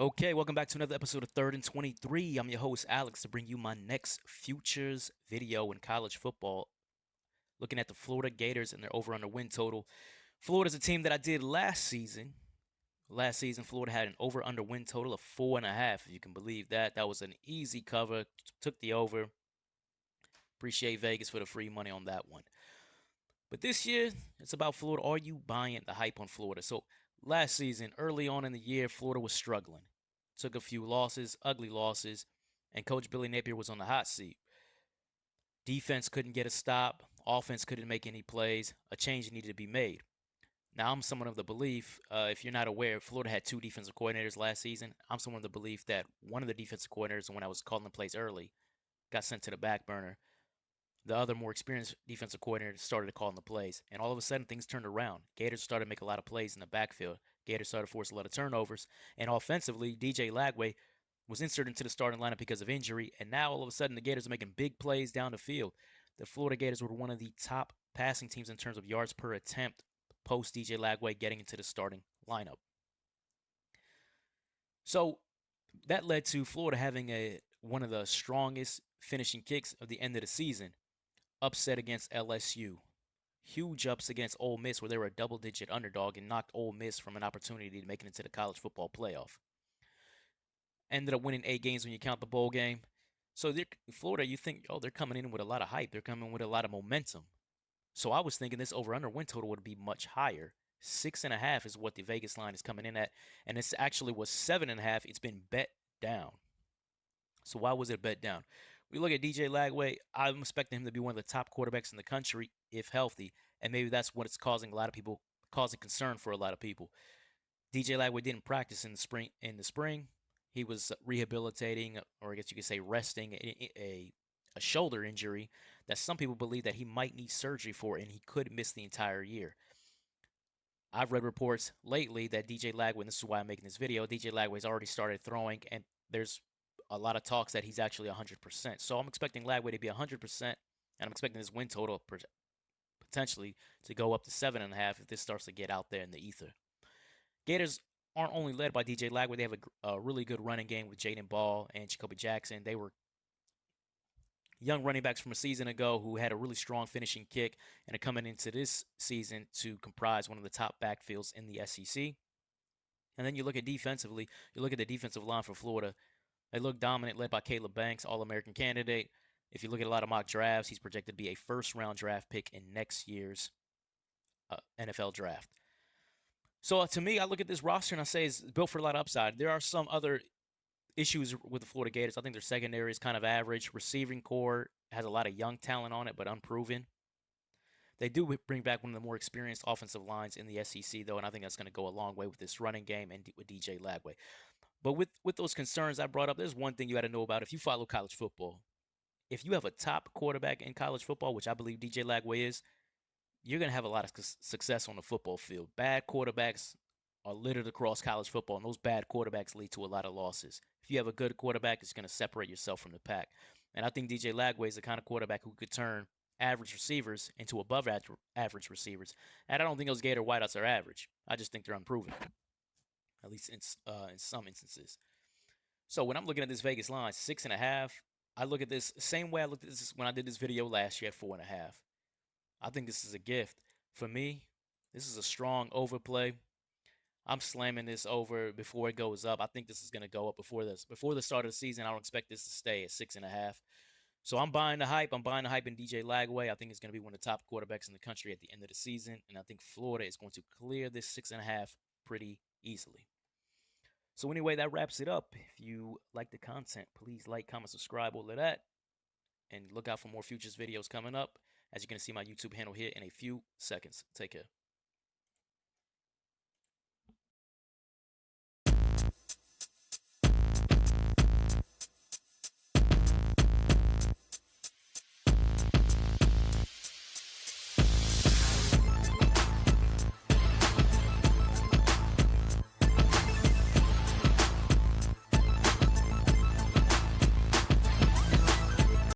Okay, welcome back to another episode of Third and 23. I'm your host, Alex, to bring you my next futures video in college football, looking at the Florida Gators and their over under win total. Florida's a team that I did last season. Last season, Florida had an over under win total of 4.5, if you can believe that. That was an easy cover, took the over. Appreciate Vegas for the free money on that one. But this year, it's about Florida. Are you buying the hype on Florida? So last season, early on in the year, Florida was struggling. Took a few losses, ugly losses, and Coach Billy Napier was on the hot seat. Defense couldn't get a stop. Offense couldn't make any plays. A change needed to be made. Now, I'm someone of the belief, if you're not aware, Florida had two defensive coordinators last season. I'm someone of the belief that one of the defensive coordinators, when I was calling the plays early, got sent to the back burner. The other more experienced defensive coordinator started calling the plays, and all of a sudden things turned around. Gators started to make a lot of plays in the backfield. Gators started to force a lot of turnovers, and offensively, DJ Lagway was inserted into the starting lineup because of injury, and now all of a sudden the Gators are making big plays down the field. The Florida Gators were one of the top passing teams in terms of yards per attempt post DJ Lagway getting into the starting lineup. So that led to Florida having one of the strongest finishing kicks of the end of the season. Upset against LSU. Huge ups against Ole Miss, where they were a double-digit underdog and knocked Ole Miss from an opportunity to make it into the college football playoff. Ended up winning 8 games when you count the bowl game. So Florida, you think, oh, they're coming in with a lot of hype. They're coming with a lot of momentum. So I was thinking this over-under win total would be much higher. 6.5 is what the Vegas line is coming in at, and this actually was 7.5. It's been bet down. So why was it bet down? We look at DJ Lagway. I'm expecting him to be one of the top quarterbacks in the country if healthy, and maybe that's what it's causing concern for a lot of people. DJ Lagway didn't practice in the spring. He was rehabilitating, or I guess you could say resting a shoulder injury that some people believe that he might need surgery for, and he could miss the entire year. I've read reports lately that DJ Lagway, and this is why I'm making this video, DJ Lagway's already started throwing, and there's a lot of talks that he's actually 100%. So I'm expecting Lagway to be 100%, and I'm expecting his win total potentially to go up to 7.5 if this starts to get out there in the ether. Gators aren't only led by DJ Lagway, they have a really good running game with Jaden Ball and Jacoby Jackson. They were young running backs from a season ago who had a really strong finishing kick and are coming into this season to comprise one of the top backfields in the SEC. And then you look at defensively, you look at the defensive line for Florida. They look dominant, led by Caleb Banks, All-American candidate. If you look at a lot of mock drafts, he's projected to be a first-round draft pick in next year's NFL draft. So to me, I look at this roster and I say it's built for a lot of upside. There are some other issues with the Florida Gators. I think their secondary is kind of average. Receiving core has a lot of young talent on it, but unproven. They do bring back one of the more experienced offensive lines in the SEC, though, and I think that's going to go a long way with this running game and with DJ Lagway. But with those concerns I brought up, there's one thing you got to know about if you follow college football. If you have a top quarterback in college football, which I believe DJ Lagway is, you're going to have a lot of success on the football field. Bad quarterbacks are littered across college football, and those bad quarterbacks lead to a lot of losses. If you have a good quarterback, it's going to separate yourself from the pack. And I think DJ Lagway is the kind of quarterback who could turn average receivers into above average receivers. And I don't think those Gator wideouts are average. I just think they're unproven, at least in some instances. So when I'm looking at this Vegas line, 6.5, I look at this same way I looked at this when I did this video last year at 4.5. I think this is a gift. For me, this is a strong overplay. I'm slamming this over before it goes up. I think this is going to go up before the start of the season. I don't expect this to stay at 6.5. So I'm buying the hype. I'm buying the hype in DJ Lagway. I think it's going to be one of the top quarterbacks in the country at the end of the season, and I think Florida is going to clear this 6.5 pretty easily. So anyway, that wraps it up. If you like the content, please like, comment, subscribe, all of that, and look out for more futures videos coming up. As you can see, my YouTube handle here in a few seconds. Take care.